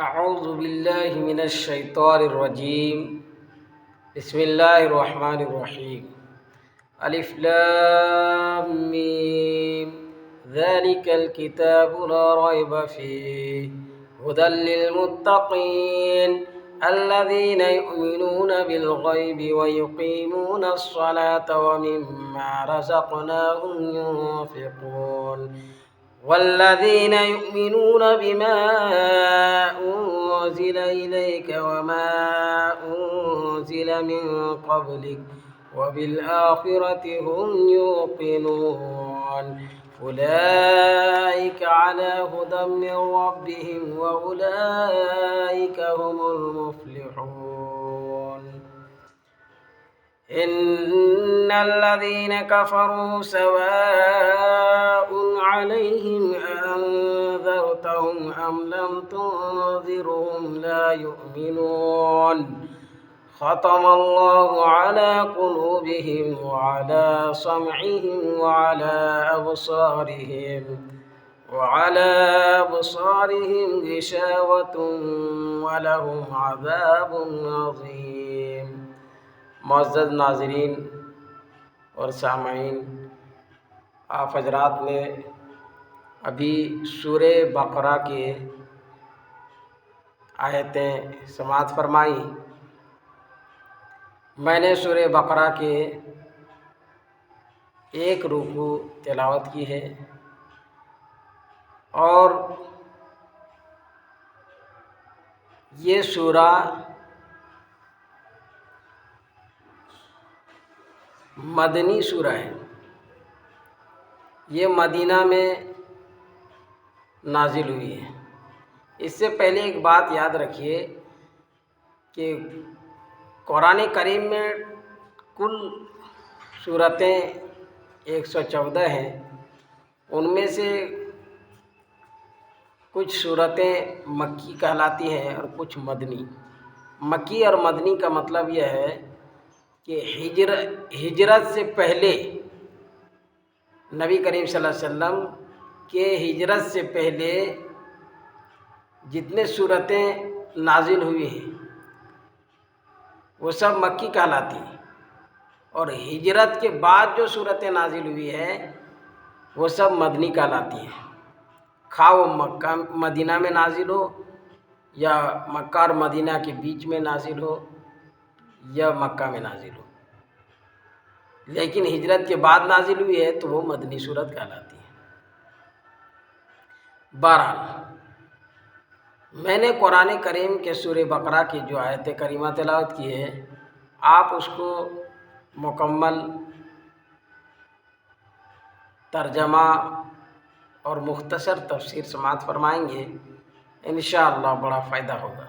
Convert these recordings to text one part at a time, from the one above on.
اعوذ باللہ من الشیطان الرجیم بسم اللہ الرحمن الرحیم الف لام میم ذلک الکتاب لا ریب فیہ ھدی للمتقین الذین یؤمنون بالغیب ویقیمون الصلاة ومما رزقناهم ينفقون والذين يؤمنون بما أنزل إليك وما أنزل من قبلك وبالآخرة هم يوقنون أولئك على هدى من ربهم وأولئك هم المفلحون إن الذين كفروا سواء عليهم أأنذرتهم أم لم تنذرهم لا يؤمنون ختم الله على قلوبهم وعلى سمعهم وعلى أبصارهم غشاوة ولهم عذاب عظيم۔ معزز ناظرین اور سامعین، آپ حضرات نے ابھی سورہ بقرہ کے آیتیں سماعت فرمائی۔ میں نے سورہ بقرہ کے ایک رکوع تلاوت کی ہے اور یہ سورہ مدنی سورہ ہے، یہ مدینہ میں نازل ہوئی ہے۔ اس سے پہلے ایک بات یاد رکھیے کہ قرآن کریم میں کل سورتیں 114 ہیں، ان میں سے کچھ سورتیں مکی کہلاتی ہیں اور کچھ مدنی۔ مکی اور مدنی کا مطلب یہ ہے کہ ہجرت سے پہلے نبی کریم صلی اللہ علیہ وسلم کے ہجرت سے پہلے جتنے سورتیں نازل ہوئی ہیں وہ سب مکی کہلاتی ہیں، اور ہجرت کے بعد جو سورتیں نازل ہوئی ہیں وہ سب مدنی کہلاتی ہیں، خواہ وہ مکہ مدینہ میں نازل ہو یا مکہ اور مدینہ کے بیچ میں نازل ہو یا مکہ میں نازل ہو، لیکن ہجرت کے بعد نازل ہوئی ہے تو وہ مدنی صورت کہلاتی ہے۔ بہرحال میں نے قرآن کریم کے سورہ بقرہ کی جو آیت کریمہ تلاوت کی ہے، آپ اس کو مکمل ترجمہ اور مختصر تفسیر سماعت فرمائیں گے، انشاءاللہ بڑا فائدہ ہوگا۔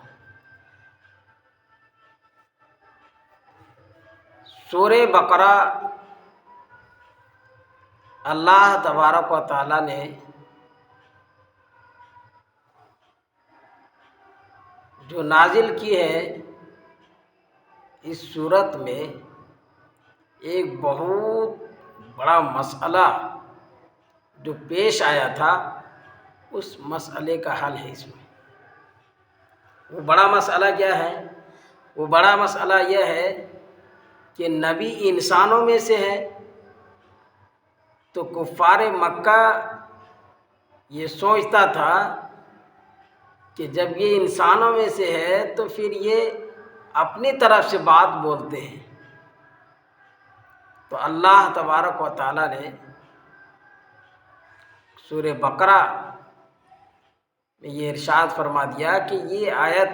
سورہ بقرہ اللہ تبارک و تعالیٰ نے جو نازل کی ہے، اس صورت میں ایک بہت بڑا مسئلہ جو پیش آیا تھا، اس مسئلے کا حل ہے اس میں۔ وہ بڑا مسئلہ کیا ہے؟ وہ بڑا مسئلہ یہ ہے کہ نبی انسانوں میں سے ہے، تو کفار مکہ یہ سوچتا تھا کہ جب یہ انسانوں میں سے ہے تو پھر یہ اپنی طرف سے بات بولتے ہیں، تو اللہ تبارک و تعالیٰ نے سورہ بقرہ میں یہ ارشاد فرما دیا کہ یہ آیت،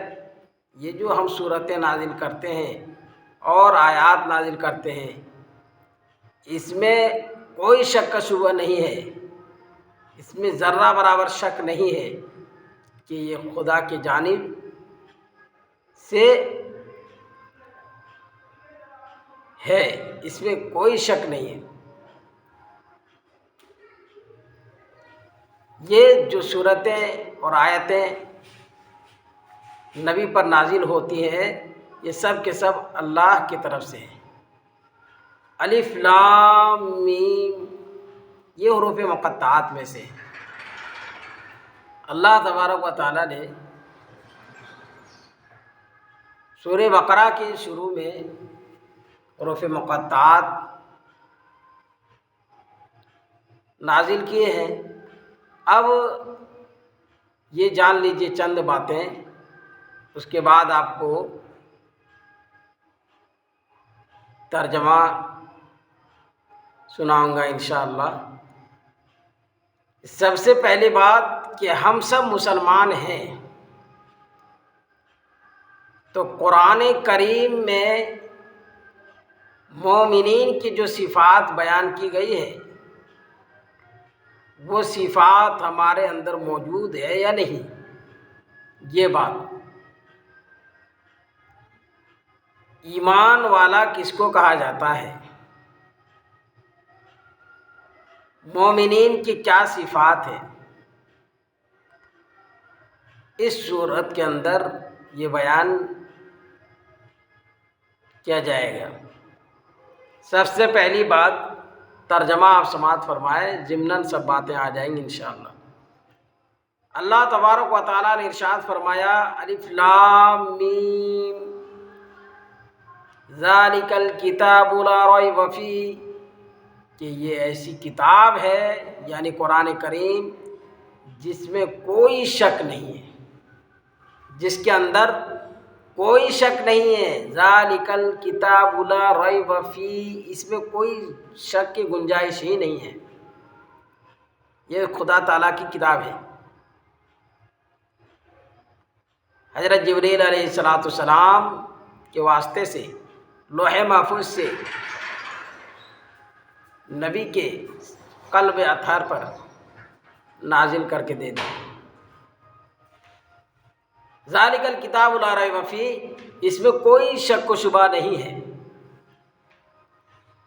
یہ جو ہم صورتیں نازل کرتے ہیں اور آیات نازل کرتے ہیں، اس میں کوئی شک و شبہ نہیں ہے، اس میں ذرہ برابر شک نہیں ہے کہ یہ خدا کی جانب سے ہے، اس میں کوئی شک نہیں ہے۔ یہ جو صورتیں اور آیتیں نبی پر نازل ہوتی ہیں، یہ سب کے سب اللہ کی طرف سے ہیں۔ الف لام میم یہ حروف مقطعات میں سے اللہ تبارک و تعالیٰ نے سورہ بقرہ کے شروع میں حروف مقطعات نازل کیے ہیں۔ اب یہ جان لیجئے چند باتیں، اس کے بعد آپ کو ترجمہ سناؤں گا انشاءاللہ۔ سب سے پہلی بات کہ ہم سب مسلمان ہیں، تو قرآن کریم میں مومنین کی جو صفات بیان کی گئی ہے وہ صفات ہمارے اندر موجود ہے یا نہیں، یہ بات۔ ایمان والا کس کو کہا جاتا ہے، مومنین کی کیا صفات ہیں، اس صورت کے اندر یہ بیان کیا جائے گا۔ سب سے پہلی بات ترجمہ آپ سماعت فرمائیں، ضمناً سب باتیں آ جائیں گی انشاءاللہ۔ اللہ تبارک و تعالیٰ نے ارشاد فرمایا، الف لام میم ذالک الکتاب لا ریب فیہ، کہ یہ ایسی کتاب ہے یعنی قرآن کریم جس میں کوئی شک نہیں ہے، جس کے اندر کوئی شک نہیں ہے۔ ذالک الکتاب لا ریب فیہ، اس میں کوئی شک کی گنجائش ہی نہیں ہے، یہ خدا تعالیٰ کی کتاب ہے۔ حضرت جبریل علیہ السلام کے واسطے سے لوح محفوظ سے نبی کے قلب اطہر پر نازل کر کے دے دی۔ ذالک الکتاب لا ریب فیہ، اس میں کوئی شک و شبہ نہیں ہے۔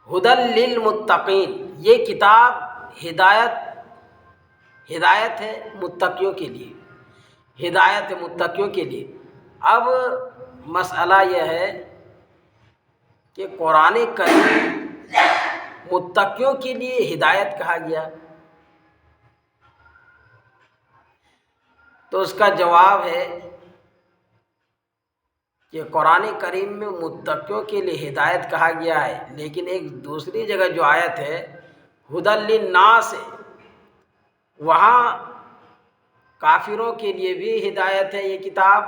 ھدی للمتقین، یہ کتاب ہدایت ہے متقیوں کے لیے، ہدایت ہے متقیوں کے لیے۔ اب مسئلہ یہ ہے کہ قرآن کریم متقیوں کے لیے ہدایت کہا گیا، تو اس کا جواب ہے کہ قرآن کریم میں متقیوں کے لیے ہدایت کہا گیا ہے، لیکن ایک دوسری جگہ جو آیت ہے ھدی للناس، وہاں کافروں کے لیے بھی ہدایت ہے یہ کتاب،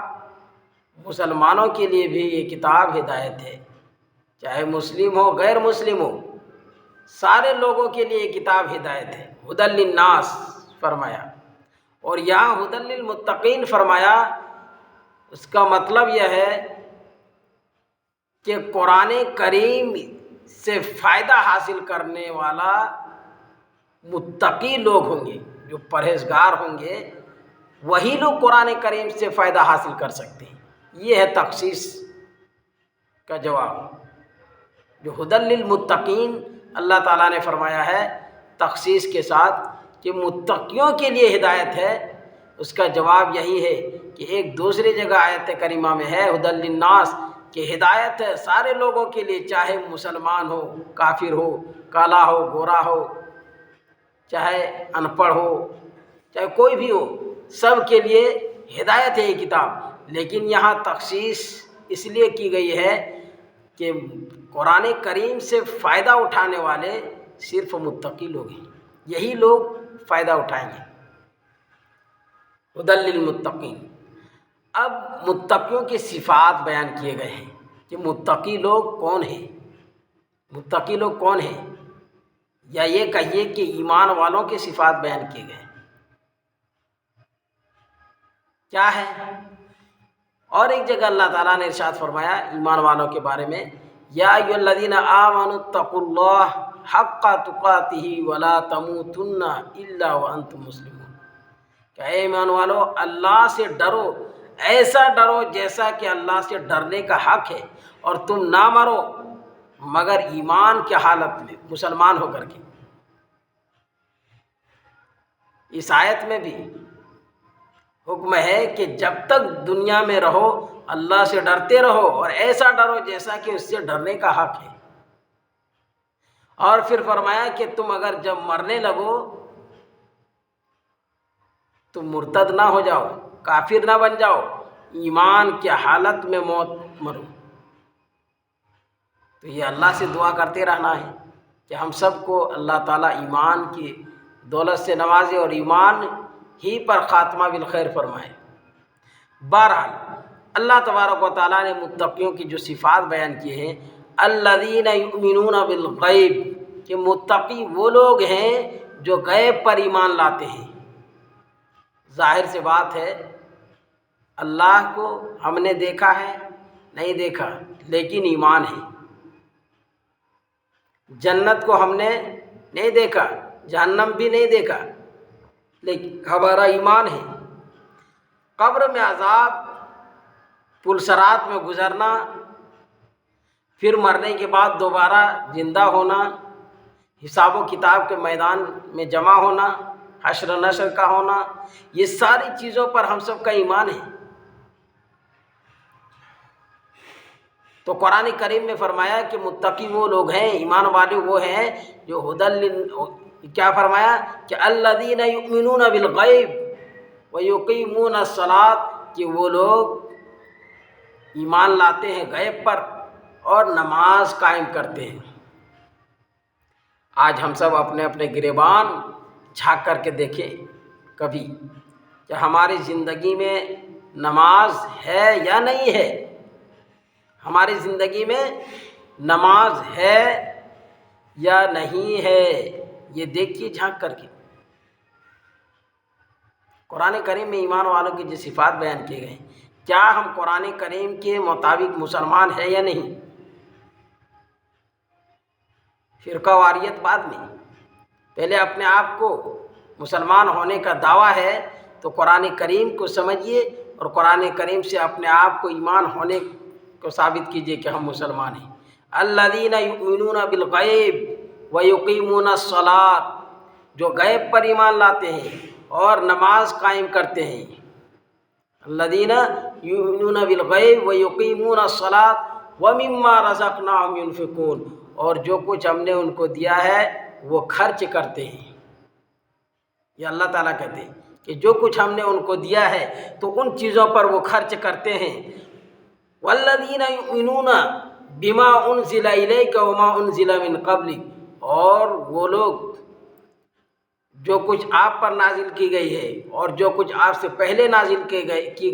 مسلمانوں کے لیے بھی یہ کتاب ہدایت ہے، چاہے مسلم ہو غیر مسلم ہو، سارے لوگوں کے لیے یہ کتاب ہدایت ہے۔ ھدی للناس فرمایا، اور یہاں ھدی للمتقین فرمایا، اس کا مطلب یہ ہے کہ قرآن کریم سے فائدہ حاصل کرنے والا متقی لوگ ہوں گے، جو پرہیزگار ہوں گے، وہی لوگ قرآن کریم سے فائدہ حاصل کر سکتے ہیں۔ یہ ہے تخصیص کا جواب، جو ھدی للمتقین اللہ تعالیٰ نے فرمایا ہے تخصیص کے ساتھ کہ متقیوں کے لیے ہدایت ہے، اس کا جواب یہی ہے کہ ایک دوسری جگہ آیت کریمہ میں ہے ھدی للناس، کہ ہدایت ہے سارے لوگوں کے لیے، چاہے مسلمان ہو، کافر ہو، کالا ہو، گورا ہو، چاہے ان پڑھ ہو، چاہے کوئی بھی ہو، سب کے لیے ہدایت ہے یہ کتاب۔ لیکن یہاں تخصیص اس لیے کی گئی ہے کہ قرآن کریم سے فائدہ اٹھانے والے صرف متقی لوگ ہیں، یہی لوگ فائدہ اٹھائیں گے۔ ھدی للمتقین۔ اب متقیوں کی صفات بیان کیے گئے ہیں کہ متقی لوگ کون ہیں، متقی لوگ کون ہیں، یا یہ کہیے کہ ایمان والوں کی صفات بیان کیے گئے ہیں، کیا ہے؟ اور ایک جگہ اللہ تعالیٰ نے ارشاد فرمایا ایمان والوں کے بارے میں، یا ایھا الذین آمنوا اتقوا اللہ حق تقاتہ ولا تموتن الا وانتم مسلمون، کہ اے ایمان والو اللہ سے ڈرو، ایسا ڈرو جیسا کہ اللہ سے ڈرنے کا حق ہے، اور تم نہ مرو مگر ایمان کی حالت میں، مسلمان ہو کر کے۔ اس آیت میں بھی حکم ہے کہ جب تک دنیا میں رہو اللہ سے ڈرتے رہو، اور ایسا ڈرو جیسا کہ اس سے ڈرنے کا حق ہے۔ اور پھر فرمایا کہ تم اگر جب مرنے لگو تم مرتد نہ ہو جاؤ، کافر نہ بن جاؤ، ایمان کی حالت میں موت مروں۔ تو یہ اللہ سے دعا کرتے رہنا ہے کہ ہم سب کو اللہ تعالیٰ ایمان کی دولت سے نوازے اور ایمان ہی پر خاتمہ بالخیر فرمائے۔ بہرحال اللہ تبارک و تعالیٰ نے متقیوں کی جو صفات بیان کی ہیں، الذین یؤمنون بالغیب، کہ متقی وہ لوگ ہیں جو غیب پر ایمان لاتے ہیں۔ ظاہر سی بات ہے، اللہ کو ہم نے دیکھا ہے نہیں دیکھا، لیکن ایمان ہے۔ جنت کو ہم نے نہیں دیکھا، جہنم بھی نہیں دیکھا، لیکن ہمارا ایمان ہے۔ قبر میں عذاب، پلسرات میں گزرنا، پھر مرنے کے بعد دوبارہ زندہ ہونا، حساب و کتاب کے میدان میں جمع ہونا، حشر و نشر کا ہونا، یہ ساری چیزوں پر ہم سب کا ایمان ہے۔ تو قرآن کریم میں فرمایا کہ متقی وہ لوگ ہیں، ایمان والے وہ ہیں جو کیا فرمایا کہ الذین یؤمنون بالغیب ویقیمون الصلاۃ، کہ وہ لوگ ایمان لاتے ہیں غیب پر اور نماز قائم کرتے ہیں۔ آج ہم سب اپنے اپنے گریبان جھانک کر کے دیکھیں کبھی کہ ہماری زندگی میں نماز ہے یا نہیں ہے۔ ہماری زندگی میں نماز ہے یا نہیں ہے، یہ دیکھیے جھانک کر کے۔ قرآن کریم میں ایمان والوں کی جو صفات بیان کیے گئے ہیں، کیا ہم قرآن کریم کے مطابق مسلمان ہیں یا نہیں؟ فرقہ واریت بعد میں، پہلے اپنے آپ کو مسلمان ہونے کا دعویٰ ہے تو قرآن کریم کو سمجھیے اور قرآن کریم سے اپنے آپ کو ایمان ہونے کو ثابت کیجیے کہ ہم مسلمان ہیں۔ الذین یؤمنون بالغیب ویقیمون الصلاۃ، جو غیب پر ایمان لاتے ہیں اور نماز قائم کرتے ہیں۔ الذین یؤمنون بالغیب ویقیمون الصلاۃ ومما رزقناہم ینفقون، اور جو کچھ ہم نے ان کو دیا ہے وہ خرچ کرتے ہیں۔ یہ اللہ تعالیٰ کہتے ہیں کہ جو کچھ ہم نے ان کو دیا ہے تو ان چیزوں پر وہ خرچ کرتے ہیں۔ والذین یؤمنون بما انزل الیک وما انزل من قبلک، اور وہ لوگ جو کچھ آپ پر نازل کی گئی ہے اور جو کچھ آپ سے پہلے نازل کی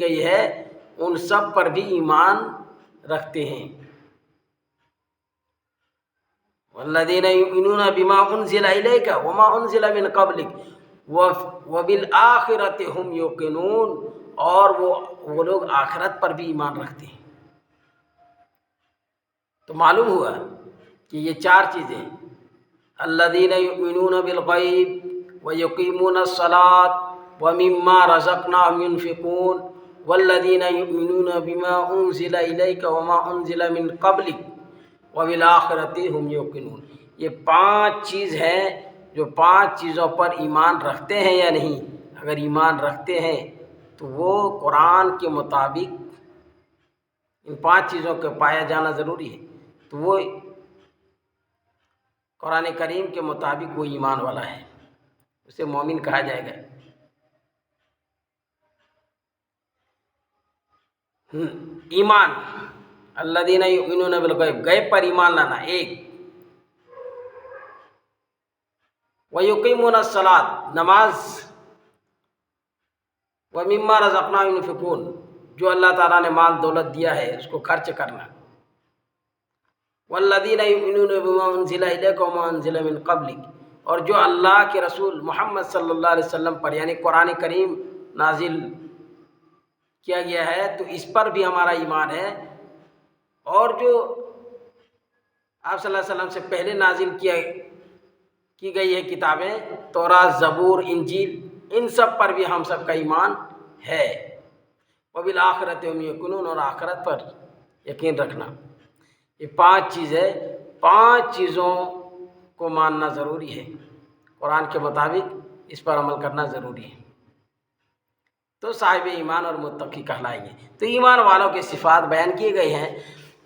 گئی ہے ان سب پر بھی ایمان رکھتے ہیں۔ والذین یؤمنون بما انزل الیک وما انزل من قبلک وبالآخرۃ هم یوقنون، اور وہ لوگ آخرت پر بھی ایمان رکھتے ہیں۔ تو معلوم ہوا کہ یہ چار چیزیں، الذین یؤمنون بالغیب ویقیمون الصلاۃ ومما رزقناہم ینفقون والذین یؤمنون بما انزل الیک وما انزل من قبلک وبالآخرۃ هم یوقنون۔ یہ 5 چیز ہیں جو 5 چیزوں پر ایمان رکھتے ہیں یا نہیں۔ اگر ایمان رکھتے ہیں تو وہ قرآن کے مطابق ان 5 چیزوں کو پایا جانا ضروری ہے، تو وہ قرآن کریم کے مطابق وہ ایمان والا ہے، اسے مومن کہا جائے گا۔ ایمان، الذین یؤمنون بالغیب، غیب پر ایمان لانا ایک، ویقیمون الصلاۃ، نماز، ومما رزقناہم ینفقون، جو اللہ تعالیٰ نے مال دولت دیا ہے اس کو خرچ کرنا، والذین یؤمنون بما انزل الیک وما انزل من قبلک، اور جو اللہ کے رسول محمد صلی اللہ علیہ وسلم پر یعنی قرآن کریم نازل کیا گیا ہے تو اس پر بھی ہمارا ایمان ہے، اور جو آپ صلی اللہ علیہ وسلم سے پہلے نازل کی گئی ہے کتابیں، تورات، زبور، انجیل، ان سب پر بھی ہم سب کا ایمان ہے۔ وبالآخرۃ هم یوقنون، اور آخرت پر یقین رکھنا۔ یہ 5 چیزیں، 5 چیزوں کو ماننا ضروری ہے، قرآن کے مطابق اس پر عمل کرنا ضروری ہے، تو صاحب ایمان اور متقی کہلائیں گے۔ تو ایمان والوں کی صفات بیان کیے گئے ہیں۔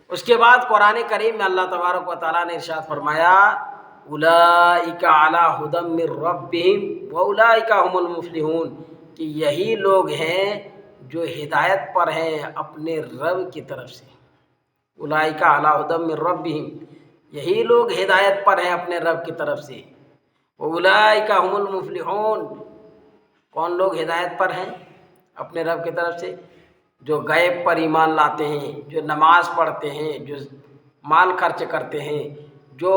اس کے بعد قرآن کریم میں اللہ تبارک و تعالیٰ نے ارشاد فرمایا اولئک علی ھدی من ربہم واولئک ھم المفلحون، کہ یہی لوگ ہیں جو ہدایت پر ہیں اپنے رب کی طرف سے، اولئک علی ھدی من ربہم، یہی لوگ ہدایت پر ہیں اپنے رب کی طرف سے، اولئک ھم المفلحون، کون لوگ ہدایت پر ہیں اپنے رب کی طرف سے؟ جو غیب پر ایمان لاتے ہیں، جو نماز پڑھتے ہیں، جو مال خرچ کرتے ہیں، جو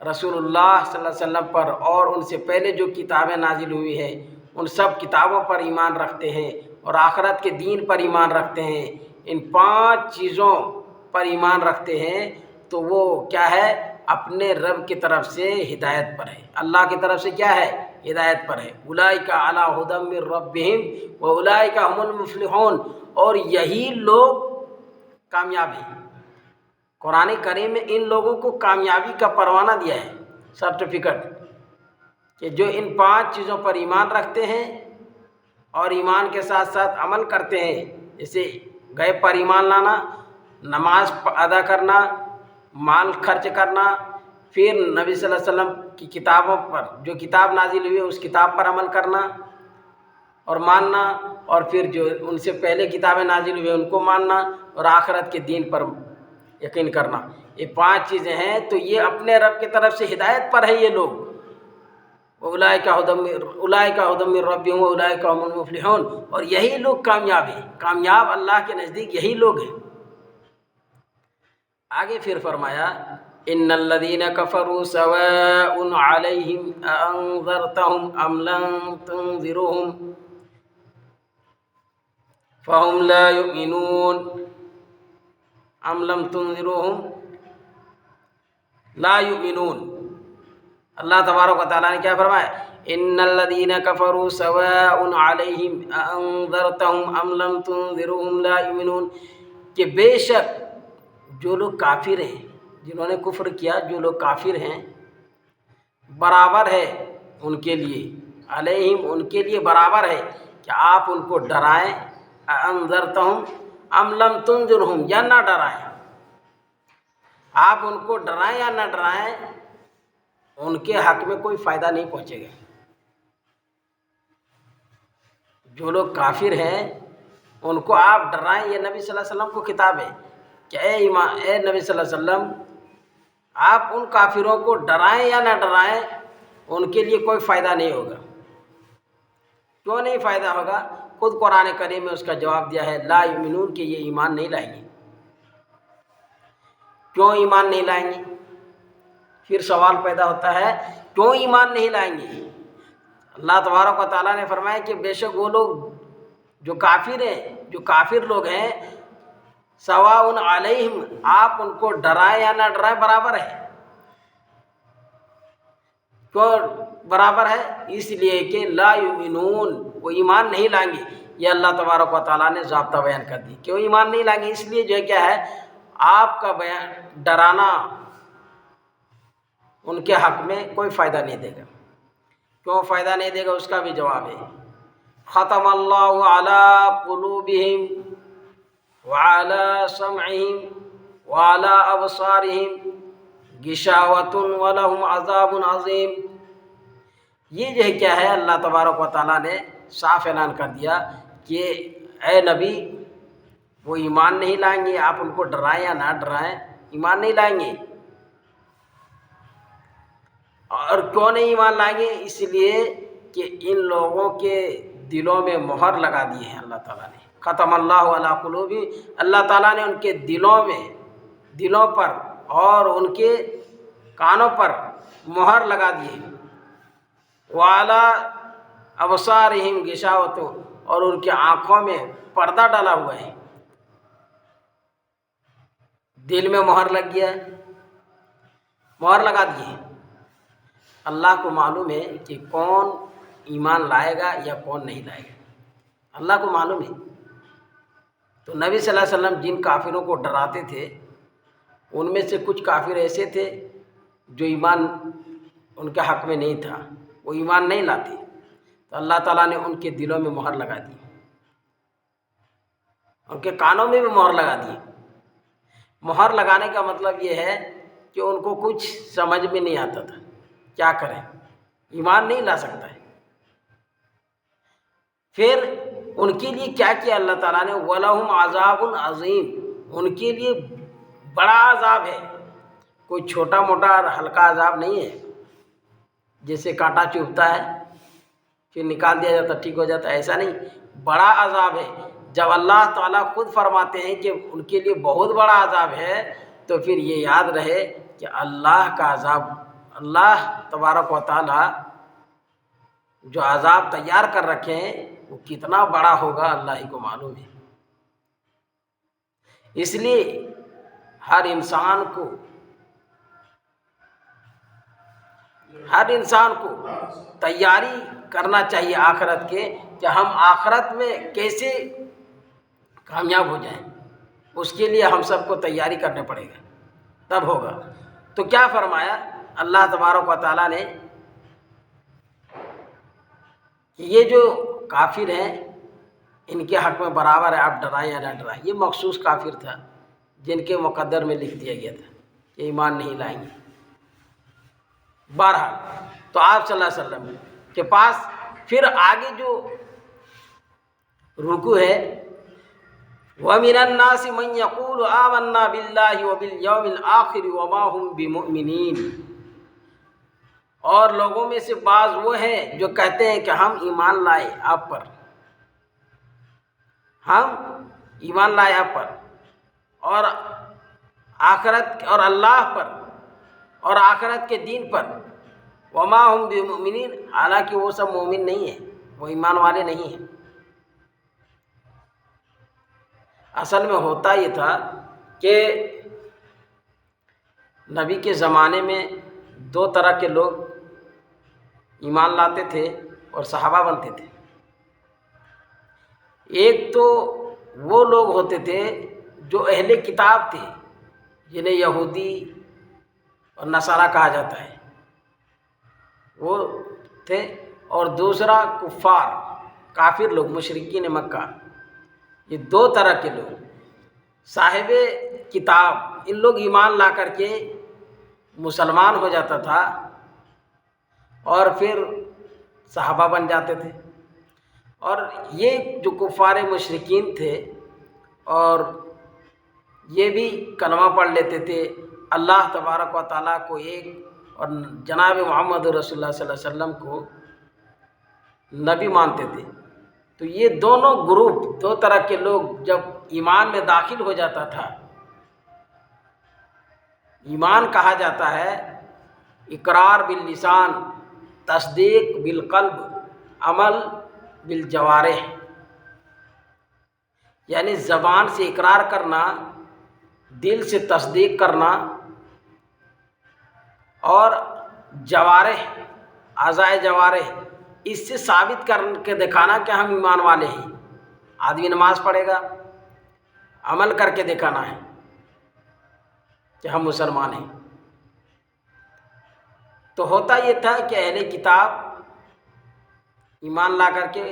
رسول اللہ صلی اللہ علیہ وسلم پر اور ان سے پہلے جو کتابیں نازل ہوئی ہیں ان سب کتابوں پر ایمان رکھتے ہیں اور آخرت کے دین پر ایمان رکھتے ہیں، ان 5 چیزوں پر ایمان رکھتے ہیں، تو وہ کیا ہے؟ اپنے رب کی طرف سے ہدایت پر ہے، اللہ کی طرف سے کیا ہے؟ ہدایت پر ہے۔ اولئک علی ھدی من ربہم واولئک ھم المفلحون، اور یہی لوگ کامیاب ہیں۔ قرآن کریم میں ان لوگوں کو کامیابی کا پروانہ دیا ہے، سرٹیفکیٹ، کہ جو ان 5 چیزوں پر ایمان رکھتے ہیں اور ایمان کے ساتھ ساتھ عمل کرتے ہیں، جیسے غیب پر ایمان لانا، نماز ادا کرنا، مال خرچ کرنا، پھر نبی صلی اللہ علیہ وسلم کی کتابوں پر، جو کتاب نازل ہوئی ہے اس کتاب پر عمل کرنا اور ماننا، اور پھر جو ان سے پہلے کتابیں نازل ہوئی ہیں ان کو ماننا، اور آخرت کے دین پر یقین کرنا، یہ 5 چیزیں ہیں۔ تو یہ اپنے رب کی طرف سے ہدایت پر ہے یہ لوگ، اولئک ھدی من ربہم واولئک ھم المفلحون، اور یہی لوگ کامیاب ہیں، کامیاب اللہ کے نزدیک یہی لوگ ہیں۔ آگے پھر فرمایا ان الذین کفروا سواء علیہم اانذرتہم ام لم تنذرہم فہم لا یؤمنون، ام لم تنذرہم لا یؤمنون۔ اللہ تبارک و تعالیٰ نے کیا فرمایا؟ ان الذین کفروا سواء علیہم اانذرتہم ام لم تنذرہم لا یؤمنون، کہ بے شک جو لوگ کافر ہیں، جنہوں نے کفر کیا، جو لوگ کافر ہیں، برابر ہے ان کے لیے، علیہم ان کے لیے برابر ہے کہ آپ ان کو ڈرائیں، انذرتہم ام لم تنذرہم، یا نہ ڈرائیں، آپ ان کو ڈرائیں یا نہ ڈرائیں، ان کے حق میں کوئی فائدہ نہیں پہنچے گا۔ جو لوگ کافر ہیں ان کو آپ ڈرائیں، یہ نبی صلی اللہ علیہ وسلم کو خطاب ہے کہ اے نبی صلی اللہ علیہ وسلم، آپ ان کافروں کو ڈرائیں یا نہ ڈرائیں، ان کے لیے کوئی فائدہ نہیں ہوگا۔ کیوں نہیں فائدہ ہوگا؟ خود قرآن کریم میں اس کا جواب دیا ہے، لا یؤمنون، کہ یہ ایمان نہیں لائیں گے۔ کیوں ایمان نہیں لائیں گے؟ پھر سوال پیدا ہوتا ہے، کیوں ایمان نہیں لائیں گے؟ اللہ تبارک و تعالیٰ نے فرمایا کہ بے شک وہ لوگ جو کافر ہیں، جو کافر لوگ ہیں، سواء علیہم، آپ ان کو ڈرائیں یا نہ ڈرائیں برابر ہے۔ کیوں برابر ہے؟ اس لیے کہ لا یؤمنون، وہ ایمان نہیں لائیں گے۔ یہ اللہ تبارک و تعالیٰ نے ضابطہ بیان کر دی، کیوں ایمان نہیں لائیں گے؟ اس لیے جو ہے کیا ہے، آپ کا بیان ڈرانا ان کے حق میں کوئی فائدہ نہیں دے گا۔ کیوں فائدہ نہیں دے گا؟ اس کا بھی جواب ہے، ختم اللہ علی قلوبہم وعلی سمعہم وعلی ابصارہم غشاوۃ ولہم عذاب عظیم۔ یہ جو ہے کیا ہے، اللہ تبارک و تعالیٰ نے صاف اعلان کر دیا کہ اے نبی، وہ ایمان نہیں لائیں گے، آپ ان کو ڈرائیں یا نہ ڈرائیں، ایمان نہیں لائیں گے۔ اور کیوں نہیں ایمان لائیں گے؟ اس لیے کہ ان لوگوں کے دلوں میں مہر لگا دی ہے اللہ تعالیٰ نے، ختم اللہ علی قلوبہم، اللہ تعالیٰ نے ان کے دلوں پر اور ان کے کانوں پر مہر لگا دی ہے، وعلی ابصارہم غشاوۃ، اور ان کی آنکھوں میں پردہ ڈالا ہوا ہے۔ دل میں مہر لگ گیا ہے، مہر لگا دی ہے۔ اللہ کو معلوم ہے کہ کون ایمان لائے گا یا کون نہیں لائے گا، اللہ کو معلوم ہے۔ تو نبی صلی اللہ علیہ وسلم جن کافروں کو ڈراتے تھے، ان میں سے کچھ کافر ایسے تھے جو ایمان ان کے حق میں نہیں تھا، وہ ایمان نہیں لاتے، تو اللہ تعالیٰ نے ان کے دلوں میں مہر لگا دی، ان کے کانوں میں بھی مہر لگا دی۔ مہر لگانے کا مطلب یہ ہے کہ ان کو کچھ سمجھ میں نہیں آتا تھا، کیا کریں، ایمان نہیں لا سکتا ہے۔ پھر ان کے لیے کیا کیا اللہ تعالیٰ نے؟ وَلَهُمْ عَذَابٌ عَظِيمٌ، ان کے لیے بڑا عذاب ہے، کوئی چھوٹا موٹا اور ہلکا عذاب نہیں ہے جیسے کانٹا چبھتا ہے پھر نکال دیا جاتا ٹھیک ہو جاتا ہے، ایسا نہیں، بڑا عذاب ہے۔ جب اللہ تعالیٰ خود فرماتے ہیں کہ ان کے لیے بہت بڑا عذاب ہے تو پھر یہ یاد رہے کہ اللہ کا عذاب، اللہ تبارک و تعالیٰ جو عذاب تیار کر رکھے ہیں وہ کتنا بڑا ہوگا اللہ ہی کو معلوم ہے۔ اس لیے ہر انسان کو تیاری کرنا چاہیے آخرت کے، کہ ہم آخرت میں کیسے کامیاب ہو جائیں، اس کے لیے ہم سب کو تیاری کرنے پڑے گا، تب ہوگا۔ تو کیا فرمایا اللہ تبارک و تعالیٰ نے کہ یہ جو کافر ہیں ان کے حق میں برابر ہے، آپ ڈرائیں یا نہ ڈرائیں۔ یہ مخصوص کافر تھا جن کے مقدر میں لکھ دیا گیا تھا کہ ایمان نہیں لائیں گے۔ بہرحال تو آپ صلی اللہ علیہ وسلم کے پاس پھر آگے جو رکوع ہے، وَمِنَ النَّاسِ مَن يَقُولُ آمَنَّا بِاللَّهِ وَبِالْيَوْمِ الْآخِرِ وَمَا هُمْ بِمُؤْمِنِينَ، اور لوگوں میں سے بعض وہ ہیں جو کہتے ہیں کہ ہم ایمان لائے آپ پر، ہم ایمان لائے آپ پر اور آخرت اور اللہ پر اور آخرت کے دین پر، وما ہم بمؤمنین، حالانکہ وہ سب مومن نہیں ہیں، وہ ایمان والے نہیں ہیں۔ اصل میں ہوتا یہ تھا کہ نبی کے زمانے میں دو طرح کے لوگ ایمان لاتے تھے اور صحابہ بنتے تھے۔ ایک تو وہ لوگ ہوتے تھے جو اہل کتاب تھے، جنہیں یہودی اور نصارہ کہا جاتا ہے، وہ تھے، اور دوسرا کفار، کافر لوگ، مشرکین مکہ۔ یہ دو طرح کے لوگ، صاحب کتاب، ان لوگ ایمان لا کر کے مسلمان ہو جاتا تھا اور پھر صحابہ بن جاتے تھے، اور یہ جو کفار مشرکین تھے اور یہ بھی کلمہ پڑھ لیتے تھے، اللہ تبارک و تعالیٰ کو ایک اور جناب محمد رسول اللہ صلی اللہ علیہ وسلم کو نبی مانتے تھے۔ تو یہ دونوں گروپ، دو طرح کے لوگ جب ایمان میں داخل ہو جاتا تھا، ایمان کہا جاتا ہے اقرار باللسان، تصدیق بالقلب، عمل بالجوارح، یعنی زبان سے اقرار کرنا، دل سے تصدیق کرنا، اور جوارح، اعضائے جوارح، اس سے ثابت کر کے دکھانا کہ ہم ایمان والے ہیں۔ آدمی نماز پڑھے گا، عمل کر کے دکھانا ہے کہ ہم مسلمان ہیں۔ تو ہوتا یہ تھا کہ اہل کتاب ایمان لا کر کے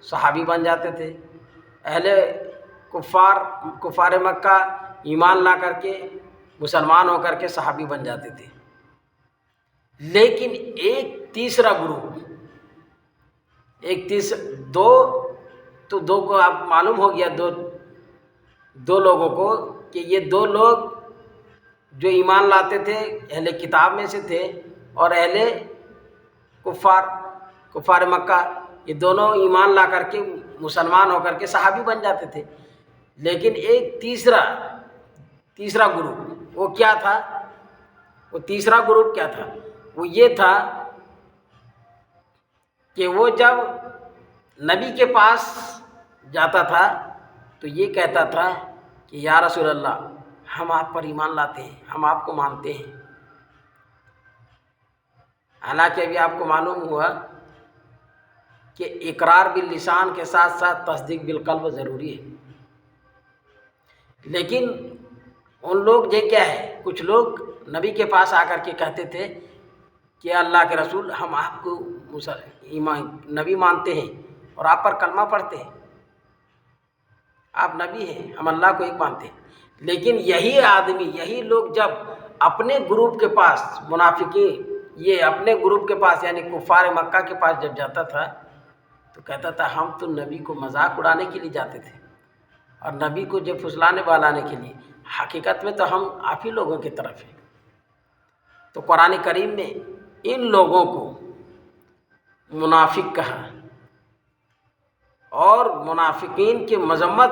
صحابی بن جاتے تھے، اہل کفار مکہ ایمان لا کر کے مسلمان ہو کر کے صحابی بن جاتے تھے۔ لیکن ایک تیسرا گروپ، دو کو آپ معلوم ہو گیا، دو لوگوں کو، کہ یہ دو لوگ جو ایمان لاتے تھے اہل کتاب میں سے تھے، اور اہل کفار مکہ، یہ دونوں ایمان لا کر کے مسلمان ہو کر کے صحابی بن جاتے تھے۔ لیکن ایک تیسرا گروپ، وہ کیا تھا؟ وہ تیسرا گروپ کیا تھا؟ وہ یہ تھا کہ وہ جب نبی کے پاس جاتا تھا تو یہ کہتا تھا کہ یا رسول اللہ، ہم آپ پر ایمان لاتے ہیں، ہم آپ کو مانتے ہیں۔ حالانکہ ابھی آپ کو معلوم ہوا کہ اقرار باللسان کے ساتھ ساتھ تصدیق بالقلب ضروری ہے۔ لیکن ان لوگ یہ کیا ہے، کچھ لوگ نبی کے پاس آ کر کے کہتے تھے کہ اللہ کے رسول، ہم آپ کو نبی مانتے ہیں اور آپ پر کلمہ پڑھتے ہیں، آپ نبی ہیں، ہم اللہ کو ایک مانتے ہیں۔ لیکن یہی آدمی، یہی لوگ جب اپنے گروپ کے پاس، منافقین، یہ اپنے گروپ کے پاس یعنی کفار مکہ کے پاس جب جاتا تھا تو کہتا تھا ہم تو نبی کو مذاق اڑانے کے لیے جاتے تھے اور نبی کو جو پھسلانے بہلانے کے لیے، حقیقت میں تو ہم آپ ہی لوگوں کی طرف ہیں۔ تو قرآن کریم میں ان لوگوں کو منافق کہا اور منافقین کی مذمت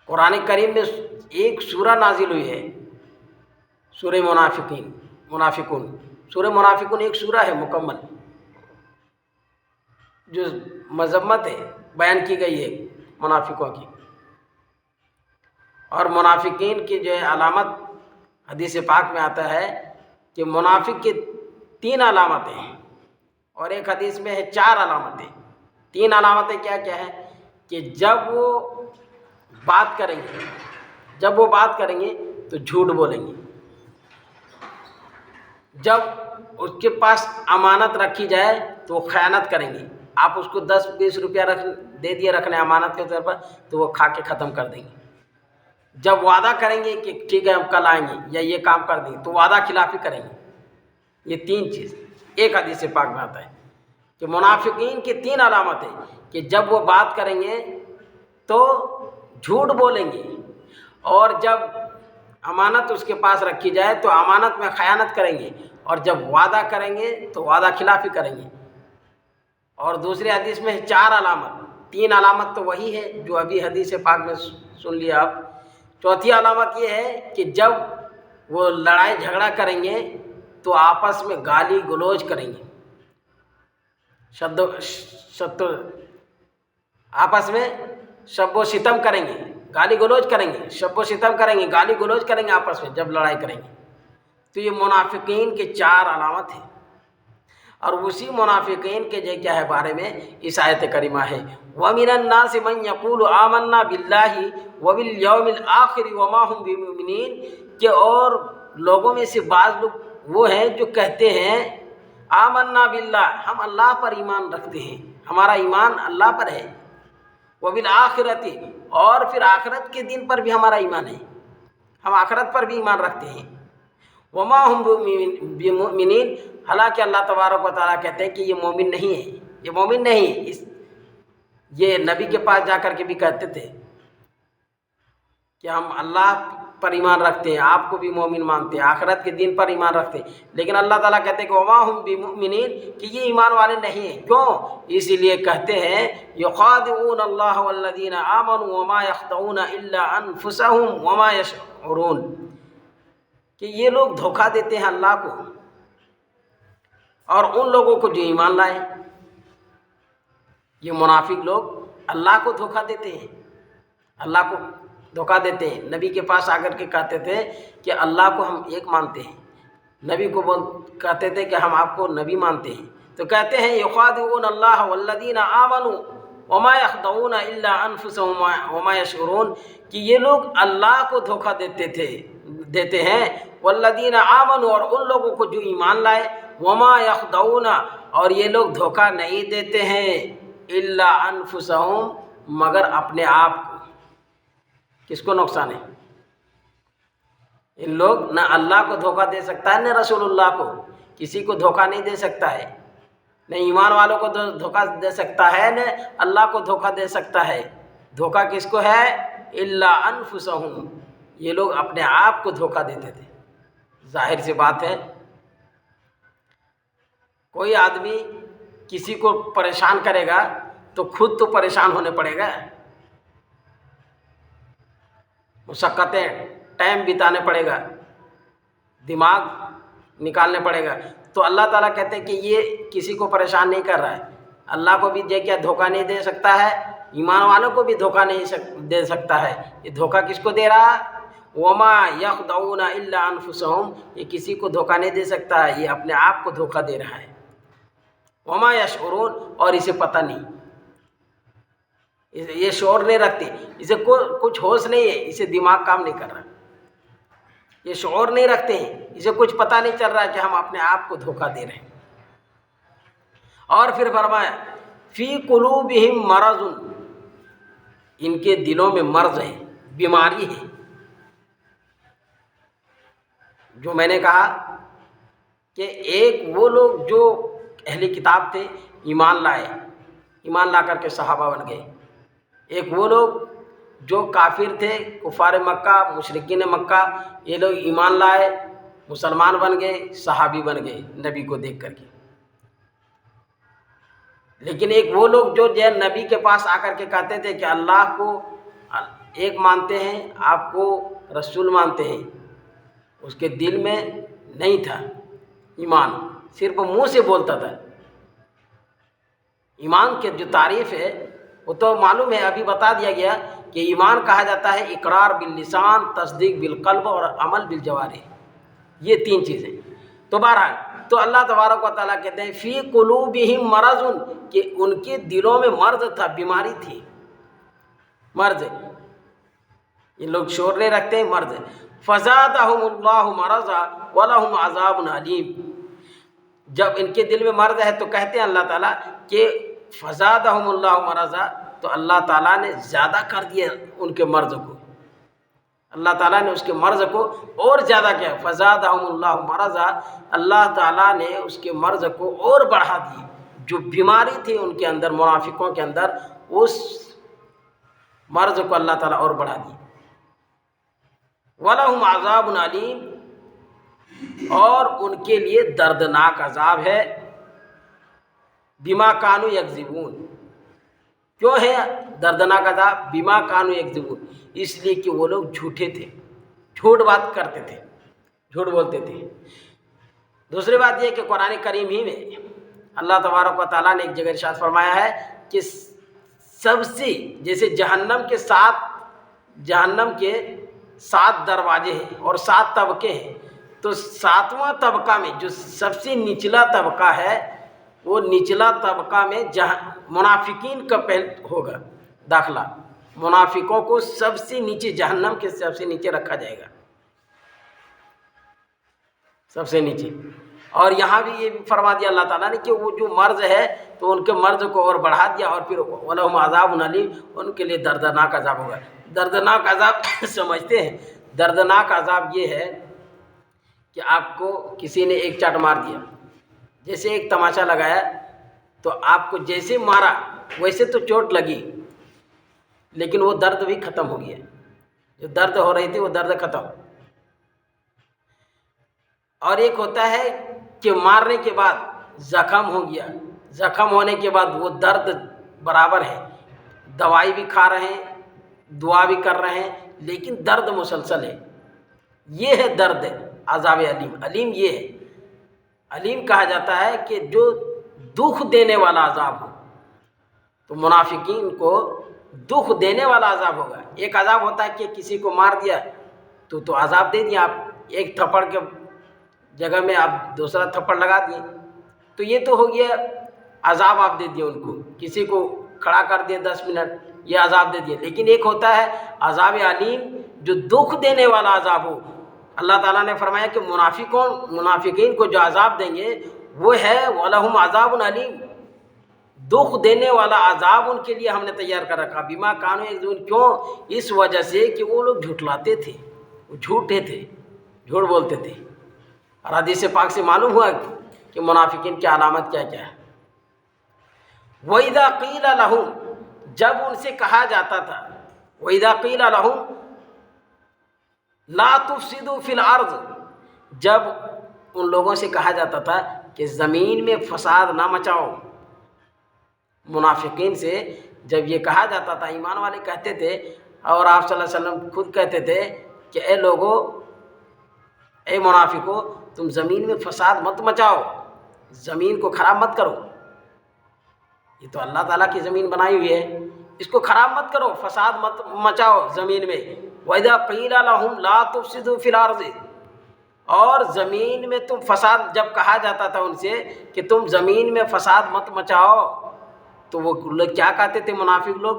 قرآن کریم میں ایک سورہ نازل ہوئی ہے، سورہ منافقون۔ سورہ منافقون ایک سورہ ہے مکمل، جو مذمت ہے بیان کی گئی ہے منافقوں کی، اور منافقین کی جو ہے علامت حدیث پاک میں آتا ہے کہ منافق کی 3 علامتیں ہیں، اور ایک حدیث میں ہے 4 علامتیں۔ 3 علامتیں کیا کیا ہے کہ جب وہ بات کریں گے تو جھوٹ بولیں گے، جب اس کے پاس امانت رکھی جائے تو وہ خیانت کریں گے۔ آپ اس کو 10-20 روپیہ دے دیے رکھنے امانت کے طور پر تو وہ کھا کے ختم کر دیں گے۔ جب وعدہ کریں گے کہ ٹھیک ہے ہم کل آئیں گے یا یہ کام کر دیں گے تو وعدہ خلافی کریں گے۔ یہ 3 چیز ایک حدیث پاک میں آتا ہے کہ منافقین کی 3 علامتیں کہ جب وہ بات کریں گے تو جھوٹ بولیں گے، اور جب امانت اس کے پاس رکھی جائے تو امانت میں خیانت کریں گے، اور جب وعدہ کریں گے تو وعدہ خلافی کریں گے۔ اور دوسری حدیث میں 4 علامت، 3 علامت تو وہی ہے جو ابھی حدیث پاک میں سن لیا آپ۔ چوتھی علامت یہ ہے کہ جب وہ لڑائی جھگڑا کریں گے تو آپس میں گالی گلوچ کریں گے، آپس میں شب و ستم کریں گے، گالی گلوچ کریں گے، شب و ستم کریں گے، گالی گلوچ کریں گے آپس میں جب لڑائی کریں گے۔ تو یہ منافقین کے 4 علامت ہیں، اور اسی منافقین کے جو کیا ہے بارے میں اس آیت کریمہ ہے وَمِنَ النَّاسِ مَن يَقُولُ آمَنَّا بِاللَّهِ وَبِالْيَوْمِ الْآخِرِ وَمَا هُمْ بِمُؤْمِنِينَ، کہ اور لوگوں میں سے بعض لوگ وہ ہیں جو کہتے ہیں آمنا باللہ، ہم اللہ پر ایمان رکھتے ہیں، ہمارا ایمان اللہ پر ہے، وبالآخرۃ، اور پھر آخرت کے دن پر بھی ہمارا ایمان ہے، ہم آخرت پر بھی ایمان رکھتے ہیں، وما ہم بمؤمنین، حالانکہ اللہ تبارک و تعالیٰ کہتے ہیں کہ یہ مومن نہیں ہے، یہ مومن نہیں۔ یہ نبی کے پاس جا کر کے بھی کہتے تھے کہ ہم اللہ پر ایمان رکھتے ہیں، آپ کو بھی مومن مانتے ہیں، آخرت کے دن پر ایمان رکھتے ہیں، لیکن اللہ تعالیٰ کہتے ہیں کہ وما ہم بمؤمنین، کہ یہ ایمان والے نہیں ہیں۔ کیوں؟ اسی لیے کہتے ہیں یخادعون اللہ والذین آمنوا وما یخدعون الا انفسهم وما یشعرون، کہ یہ لوگ دھوکہ دیتے ہیں اللہ کو اور ان لوگوں کو جو ایمان لائے۔ یہ منافق لوگ اللہ کو دھوکہ دیتے ہیں، اللہ کو دھوکہ دیتے ہیں۔ نبی کے پاس آ کر کے کہتے تھے کہ اللہ کو ہم ایک مانتے ہیں، نبی کو کہتے تھے کہ ہم آپ کو نبی مانتے ہیں، تو کہتے ہیں یخادعون اللہ والذین آمنوا وما یخدعون الا انفسهم وما یشعرون، کہ یہ لوگ اللہ کو دھوکہ دیتے ہیں، والذین آمنوا، اور ان لوگوں کو جو ایمان لائے، وما یخدعون، اور یہ لوگ دھوکہ نہیں دیتے ہیں، الا انفسهم، مگر اپنے آپ کو۔ کس کو نقصان ہے؟ ان لوگ نہ اللہ کو دھوکہ دے سکتا ہے نہ رسول اللہ کو، کسی کو دھوکہ نہیں دے سکتا ہے، نہ ایمان والوں کو دھوکہ دے سکتا ہے نہ اللہ کو دھوکہ دے سکتا ہے۔ دھوکہ کس کو ہے؟ الا انفسهم، یہ لوگ اپنے آپ کو دھوکہ دیتے تھے۔ ظاہر سی بات ہے، کوئی آدمی کسی کو پریشان کرے گا تو خود تو پریشان ہونے پڑے گا، مشقتیں، ٹائم بتانے پڑے گا، دماغ نکالنے پڑے گا۔ تو اللہ تعالیٰ کہتے ہیں کہ یہ کسی کو پریشان نہیں کر رہا ہے، اللہ کو بھی کیا دھوکہ نہیں دے سکتا ہے، ایمان والوں کو بھی دھوکہ نہیں دے سکتا ہے۔ یہ دھوکہ کس کو دے رہا؟ وما یخدعون الا انفسهم، یہ کسی کو دھوکہ نہیں دے سکتا ہے، یہ اپنے آپ کو دھوکہ دے رہا ہے۔ وما یشعرون، اور اسے پتہ نہیں، یہ شعور نہیں رکھتے، اسے کچھ ہوش نہیں ہے، اسے دماغ کام نہیں کر رہا، یہ شعور نہیں رکھتے ہیں، اسے کچھ پتہ نہیں چل رہا کہ ہم اپنے آپ کو دھوکہ دے رہے ہیں۔ اور پھر فرمایا فی قلوبہم مرض، ان کے دلوں میں مرض ہے، بیماری ہے۔ جو میں نے کہا کہ ایک وہ لوگ جو اہلی کتاب تھے، ایمان لائے، ایمان لا کر کے صحابہ بن گئے۔ ایک وہ لوگ جو کافر تھے، کفار مکہ، مشرکین مکہ، یہ لوگ ایمان لائے، مسلمان بن گئے، صحابی بن گئے نبی کو دیکھ کر کے۔ لیکن ایک وہ لوگ جو نبی کے پاس آ کر کے کہتے تھے کہ اللہ کو ایک مانتے ہیں، آپ کو رسول مانتے ہیں، اس کے دل میں نہیں تھا ایمان، صرف منہ سے بولتا تھا۔ ایمان کے جو تعریف ہے وہ تو معلوم ہے، ابھی بتا دیا گیا کہ ایمان کہا جاتا ہے اقرار باللسان، تصدیق بالقلب اور عمل بالجوارح، یہ تین چیزیں۔ تو بہرحال تو اللہ تبارک و تعالیٰ کہتے ہیں فی قلوبہم مرض، کہ ان کے دلوں میں مرض تھا، بیماری تھی، مرض، یہ لوگ شور نہیں رکھتے ہیں، مرض۔ فزادہم اللہ مرضا ولہم عذاب علیم، جب ان کے دل میں مرض ہے تو کہتے ہیں اللہ تعالیٰ کہ فزادہم اللہ مرضا، تو اللہ تعالیٰ نے زیادہ کر دیا ان کے مرض کو، اللہ تعالیٰ نے اس کے مرض کو اور زیادہ کیا، فزادہم اللہ مرضا، اللہ تعالیٰ نے اس کے مرض کو اور بڑھا دی، جو بیماری تھی ان کے اندر، منافقوں کے اندر، اس مرض کو اللہ تعالیٰ اور بڑھا دی۔ وَلَهُمْ عَذَابٌ عَلِيمٌ، اور ان کے لیے دردناک عذاب ہے، بِمَا كَانُوا يَكْذِبُونَ، کیوں ہے دردناک عذاب؟ بِمَا كَانُوا يَكْذِبُونَ، اس لیے کہ وہ لوگ جھوٹے تھے، جھوٹ بات کرتے تھے، جھوٹ بولتے تھے۔ دوسری بات یہ کہ قرآن کریم ہی میں اللہ تبارک و تعالیٰ نے ایک جگہ ارشاد فرمایا ہے کہ سب سے، جیسے جہنم کے 7 دروازے ہیں اور 7 طبقے ہیں، تو 7واں طبقہ میں جو سب سے نچلا طبقہ ہے، وہ نچلا طبقہ میں منافقین کا ہوگا داخلہ، منافقوں کو سب سے نیچے، جہنم کے سب سے نیچے رکھا جائے گا، سب سے نیچے۔ اور یہاں بھی یہ فرما دیا اللہ تعالیٰ نے کہ وہ جو مرض ہے تو ان کے مرض کو اور بڑھا دیا، اور پھر وَلَهُمْ عَذَابٌ عَلِيمٌ، ان کے لیے دردناک عذاب ہوگا۔ دردناک عذاب سمجھتے ہیں، دردناک عذاب یہ ہے کہ آپ کو کسی نے ایک چاٹ مار دیا، جیسے ایک تماشا لگایا تو آپ کو جیسے مارا ویسے تو چوٹ لگی، لیکن وہ درد بھی ختم ہو گیا، جو درد ہو رہی تھی وہ درد ختم۔ اور ایک ہوتا ہے کہ مارنے کے بعد زخم ہو گیا، زخم ہونے کے بعد وہ درد برابر ہے، دوائی بھی کھا رہے ہیں، دعا بھی کر رہے ہیں، لیکن درد مسلسل ہے، یہ ہے درد عذاب علیم۔ علیم یہ ہے، علیم کہا جاتا ہے کہ جو دکھ دینے والا عذاب ہو، تو منافقین کو دکھ دینے والا عذاب ہوگا۔ ایک عذاب ہوتا ہے کہ کسی کو مار دیا تو عذاب دے دیا، آپ ایک تھپڑ کے جگہ میں آپ دوسرا تھپڑ لگا دیے، تو یہ تو ہو گیا عذاب، آپ دے دیے ان کو، کسی کو کھڑا کر دیے 10 منٹ، یہ عذاب دے دیے۔ لیکن ایک ہوتا ہے عذاب علیم، جو دکھ دینے والا عذاب ہو۔ اللہ تعالیٰ نے فرمایا کہ منافقین کو جو عذاب دیں گے وہ ہے وَلَهُمْ عَذَابٌ عَلِيمٌ، دکھ دینے والا عذاب ان کے لیے ہم نے تیار کر رکھا، بِمَا كَانُوا يَكْذِبُونَ، کیوں؟ اس وجہ سے کہ وہ لوگ جھٹلاتے تھے، وہ جھوٹے تھے، جھوٹ بولتے تھے۔ اور حدیث پاک سے معلوم ہوا کہ منافقین کی علامت کیا کیا ہے۔ وَإِذَا قِيلَ لَهُمْ، جب ان سے کہا جاتا تھا، وَإِذَا قِيلَ لَهُمْ لَا تُفْسِدُوا فِي الْأَرْضِ، جب ان لوگوں سے کہا جاتا تھا کہ زمین میں فساد نہ مچاؤ، منافقین سے جب یہ کہا جاتا تھا، ایمان والے کہتے تھے، اور آپ صلی اللہ علیہ وسلم خود کہتے تھے کہ اے لوگو، اے منافقو، تم زمین میں فساد مت مچاؤ، زمین کو خراب مت کرو، یہ تو اللہ تعالیٰ کی زمین بنائی ہوئی ہے، اس کو خراب مت کرو، فساد مت مچاؤ زمین میں۔ وَإِذَا قِيلَ لَهُمْ لَا تُفْسِدُوا فِي الْأَرْضِ، اور زمین میں تم فساد، جب کہا جاتا تھا ان سے کہ تم زمین میں فساد مت مچاؤ، تو وہ لوگ کیا کہتے تھے منافق لوگ؟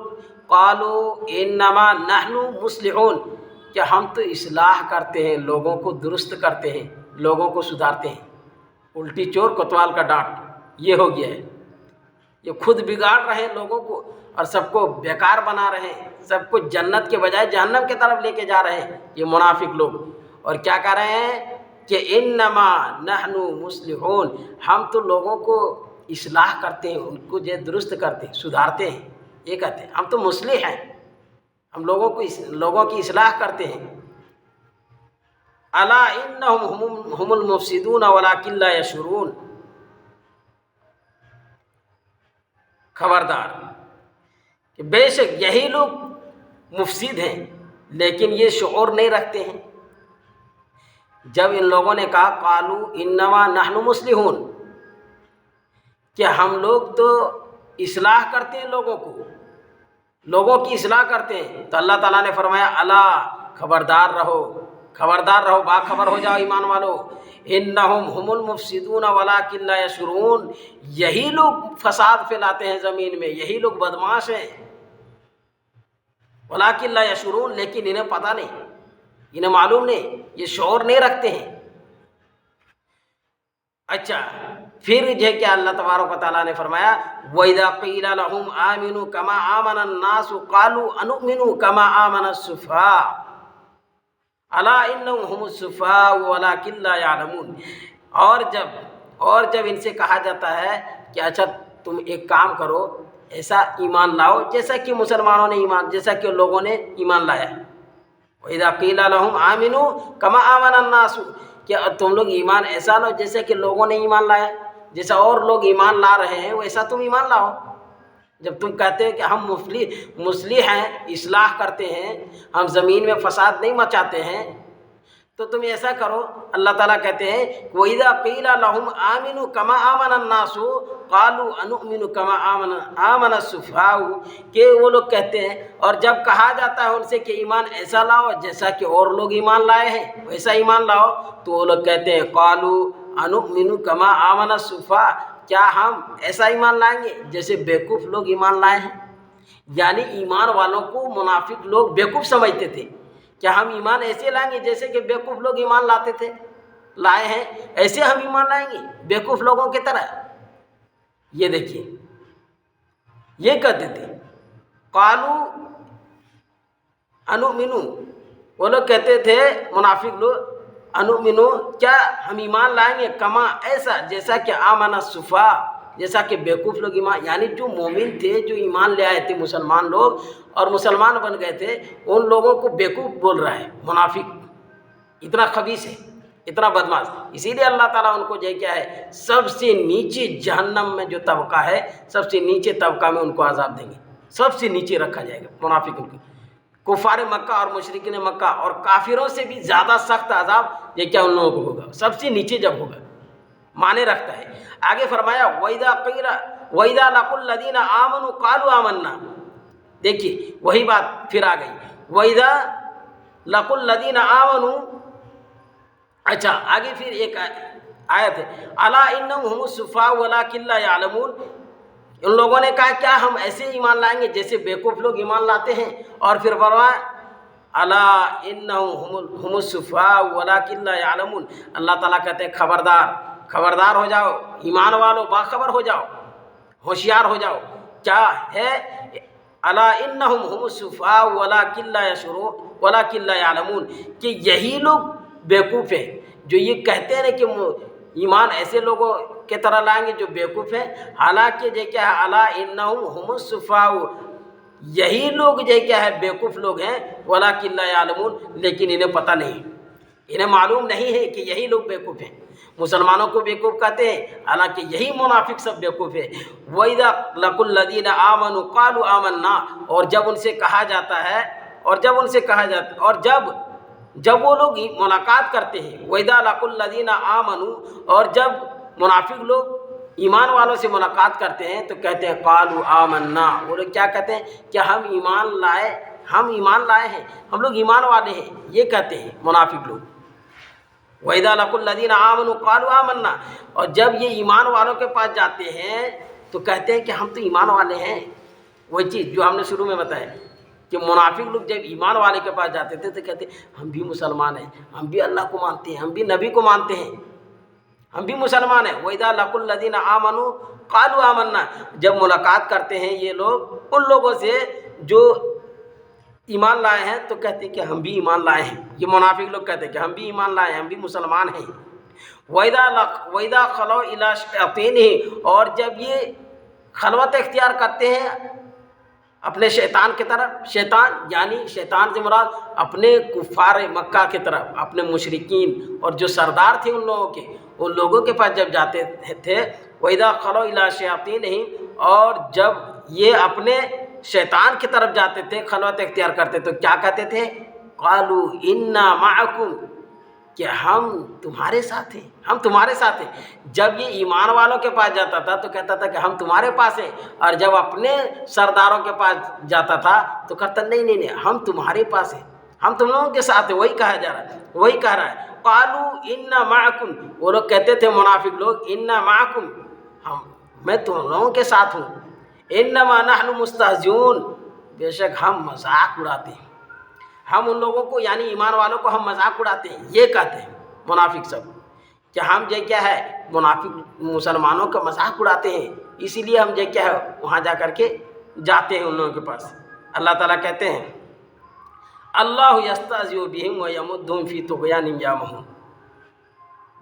قَالُوا إِنَّمَا نَحْنُ مُصْلِحُونَ، کہ ہم تو اصلاح کرتے ہیں، لوگوں کو درست کرتے ہیں، لوگوں کو سدھارتے ہیں۔ الٹی چور کوتوال کا ڈانٹ، یہ ہو گیا ہے، یہ خود بگاڑ رہے ہیں لوگوں کو اور سب کو بیکار بنا رہے ہیں، سب کو جنت کے بجائے جہنم کی طرف لے کے جا رہے ہیں یہ منافق لوگ۔ اور کیا کہہ رہے ہیں کہ انما نحن مصلحون، ہم تو لوگوں کو اصلاح کرتے ہیں، ان کو جو درست کرتے ہیں، سدھارتے ہیں، یہ کہتے ہیں ہم تو مصلح ہیں، ہم لوگوں کی اصلاح کرتے ہیں۔ الا انہم هم المفسدون ولکن لا یشعرون، خبردار کہ بے شک یہی لوگ مفسد ہیں لیکن یہ شعور نہیں رکھتے ہیں۔ جب ان لوگوں نے کہا قالوا انما نحن مصلحون، کہ ہم لوگ تو اصلاح کرتے ہیں، لوگوں کی اصلاح کرتے ہیں، تو اللہ تعالیٰ نے فرمایا الا، خبردار رہو، باخبر ہو جاؤ ایمان والو، انہم هم المفسدون ولکن لا یشعرون، یہی لوگ فساد پھیلاتے ہیں زمین میں، یہی لوگ بدمعاش ہیں، ولکن لا یشعرون، لیکن انہیں پتہ نہیں، انہیں معلوم نہیں، یہ شعور نہیں رکھتے ہیں۔ اچھا، پھر جو کہ اللہ تبارک و تعالیٰ نے فرمایا وَإِذَا قِيلَ لَهُمْ آمِنُوا كَمَا آمَنَ النَّاسُ قَالُوا أَنُؤْمِنُ كَمَا آمَنَ السُّفَهَاءُ أَلَا إِنَّهُمْ هُمُ السُّفَهَاءُ وَلَكِنْ لَا يَعْلَمُونَ، اور جب ان سے کہا جاتا ہے کہ اچھا تم ایک کام کرو، ایسا ایمان لاؤ جیسا کہ مسلمانوں نے جیسا کہ لوگوں نے ایمان لایا۔ وَإِذَا قِيلَ لَهُمْ آمِنُوا كَمَا آمَنَ النَّاسُ، کہ تم لوگ ایمان ایسا لاؤ جیسے کہ لوگوں نے ایمان لایا، جیسا اور لوگ ایمان لا رہے ہیں ویسا تم ایمان لاؤ۔ جب تم کہتے ہو کہ ہم مصلح ہیں، اصلاح کرتے ہیں، ہم زمین میں فساد نہیں مچاتے ہیں، تو تم ایسا کرو۔ اللہ تعالیٰ کہتے ہیں وَإِذَا قِيلَ لَهُمْ آمِنُوا كَمَا آمَنَ النَّاسُ قَالُوا أَنُؤْمِنُ كَمَا آمَنَ السُّفَهَاءُ، کہ وہ لوگ کہتے ہیں، اور جب کہا جاتا ہے ان سے کہ ایمان ایسا لاؤ جیسا کہ اور لوگ ایمان لائے ہیں ویسا ایمان لاؤ، تو وہ لوگ کہتے ہیں قَالُوا أَنُؤْمِنُ كَمَا آمَنَ السُّفَهَاءُ، کیا ہم ایسا ایمان لائیں گے جیسے بیوقوف لوگ ایمان لائے ہیں؟ یعنی ایمان والوں کو منافق لوگ بیوقوف سمجھتے تھے، کیا ہم ایمان ایسے لائیں گے جیسے کہ بیوقوف لوگ ایمان لائے ہیں، ایسے ہم ایمان لائیں گے بیوقوف لوگوں کی طرح؟ یہ دیکھیے، یہ کہتے تھے قالوا انؤمنو، وہ لوگ کہتے تھے منافق لوگ انؤمنو، کیا ہم ایمان لائیں گے کما، ایسا جیسا کہ آمن السفہاء، جیسا کہ بیوقوف لوگ ایمان، یعنی جو مومن تھے، جو ایمان لے آئے تھے مسلمان لوگ اور مسلمان بن گئے تھے، ان لوگوں کو بیوقوف بول رہا ہے منافق، اتنا خبیث ہے، اتنا بدماش۔ اسی لیے اللہ تعالیٰ ان کو جو کیا ہے، سب سے نیچے جہنم میں جو طبقہ ہے، سب سے نیچے طبقہ میں ان کو عذاب دیں گے، سب سے نیچے رکھا جائے گا منافقوں کو۔ کفار مکہ اور مشرکین مکہ اور کافروں سے بھی زیادہ سخت عذاب یہ کیا ان لوگوں کو ہوگا، سب سے نیچے جب ہوگا، معنی رکھتا ہے۔ آگے فرمایا وَإِذَا لَقُوا الَّذِينَ آمَنُوا قَالُوا آمَنَّا، دیکھیے وہی بات پھر آ گئی، وَإِذَا لَقُوا الَّذِينَ آمَنُوا، اچھا آگے پھر ایک آیت ہے الا انہم هم السفہاء ولکن لا یعلمون، ان لوگوں نے کہا کیا ہم ایسے ایمان لائیں گے جیسے بیوقوف لوگ ایمان لاتے ہیں، اور پھر فرمایا الا انہم هم السفہاء ولکن لا یعلمون، اللہ تعالیٰ کہتے ہیں خبردار ہو جاؤ ایمان والو، باخبر ہو جاؤ، ہوشیار ہو جاؤ، کیا ہے الا انہم هم السفہاء ولکن لا یشعرون ولکن لا یعلمون، کہ یہی لوگ بیوقوف ہیں جو یہ کہتے ہیں کہ ایمان ایسے لوگوں کی طرح لائیں گے جو بیوقوف ہیں، حالانکہ جو کیا ہے الا انہم هم السفہاء، یہی لوگ جو کیا ہے بیوقوف لوگ ہیں، ولکن لا یعلمون، لیکن انہیں پتہ نہیں، انہیں معلوم نہیں ہے کہ یہی لوگ بیوقوف ہیں۔ مسلمانوں کو بیوقوف کہتے ہیں، حالانکہ یہی منافق سب بیوقوف ہے۔ وَإِذَا لَقُوا الَّذِينَ آمَنُوا قَالُوا آمَنَّا، اور جب ان سے کہا جاتا ہے، اور جب وہ لوگ ملاقات کرتے ہیں، وَإِذَا لَقُوا الَّذِينَ آمَنُوا، اور جب منافق لوگ ایمان والوں سے ملاقات کرتے ہیں تو کہتے ہیں قَالُوا آمَنَّا، وہ لوگ کیا کہتے ہیں کہ ہم ایمان لائے ہیں، ہم لوگ ایمان والے ہیں، یہ کہتے ہیں منافق لوگ۔ وَإِذَا لَقُوا الَّذِينَ آمَنُوا قَالُوا آمَنَّا، اور جب یہ ایمان والوں کے پاس جاتے ہیں تو کہتے ہیں کہ ہم تو ایمان والے ہیں، وہی چیز جو ہم نے شروع میں بتایا کہ منافق لوگ جب ایمان والے کے پاس جاتے تھے تو کہتے ہیں ہم بھی مسلمان ہیں، ہم بھی اللہ کو مانتے ہیں، ہم بھی نبی کو مانتے ہیں، ہم بھی مسلمان ہیں۔ وَإِذَا لَقُوا الَّذِينَ آمَنُوا قَالُوا آمَنَّا، جب ملاقات کرتے ہیں یہ لوگ ان لوگوں سے جو ایمان لائے ہیں تو کہتے ہیں کہ ہم بھی ایمان لائے ہیں، یہ منافق لوگ کہتے ہیں کہ ہم بھی ایمان لائے ہیں، ہم بھی مسلمان ہیں، وَإِذَا خَلَوْا إِلَىٰ شَيَاطِینِهِمْ، اور جب یہ خلوت اختیار کرتے ہیں اپنے شیطان کی طرف، شیطان یعنی شیطان سے مراد اپنے کفار مکہ کی طرف، اپنے مشرکین اور جو سردار تھے ان لوگوں کے، ان لوگوں کے پاس جب جاتے تھے، وَإِذَا خَلَوْا إِلَىٰ شَيَاطِینِهِمْ، اور جب یہ اپنے شیطان کی طرف جاتے تھے، خلوت اختیار کرتے تو کیا کہتے تھے؟ قَالُوا إِنَّا مَعَكُمْ، کہ ہم تمہارے ساتھ ہیں، ہم تمہارے ساتھ ہیں۔ جب یہ ایمان والوں کے پاس جاتا تھا تو کہتا تھا کہ ہم تمہارے پاس ہیں، اور جب اپنے سرداروں کے پاس جاتا تھا تو کہتا نہیں، ہم تمہارے پاس ہیں، ہم تم لوگوں کے ساتھ ہیں۔ وہی کہا جا رہا ہے، وہی کہہ رہا ہے قالوا انا معکم، وہ لوگ کہتے تھے منافق لوگ، انا معکم، میں تم لوگوں کے ساتھ ہوں، انما نحن مستہزئون، بے شک ہم مذاق اڑاتے ہیں، ہم ان لوگوں کو یعنی ایمان والوں کو ہم مذاق اڑاتے ہیں، یہ کہتے ہیں منافق سب، کہ ہم جو کیا ہے منافق مسلمانوں کا مذاق اڑاتے ہیں، اسی لیے ہم جو کیا ہے وہاں جا کر کے جاتے ہیں ان لوگوں کے پاس۔ اللہ تعالیٰ کہتے ہیں اللہ یستہزئ بہم ویمدہم فی طغیانہم یعمہون۔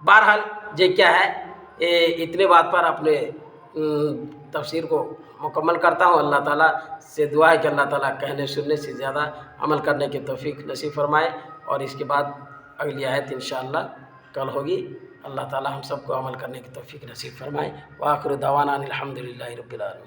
بہرحال یہ کیا ہے اتنے بات پر اپنے تفسیر کو مکمل کرتا ہوں۔ اللہ تعالیٰ سے دعا ہے کہ اللہ تعالیٰ کہنے سننے سے زیادہ عمل کرنے کی توفیق نصیب فرمائے، اور اس کے بعد اگلی آیت انشاءاللہ کل ہوگی۔ اللہ تعالیٰ ہم سب کو عمل کرنے کی توفیق نصیب فرمائے۔ وآخر دعوانا ان الحمد للہ رب العالمین۔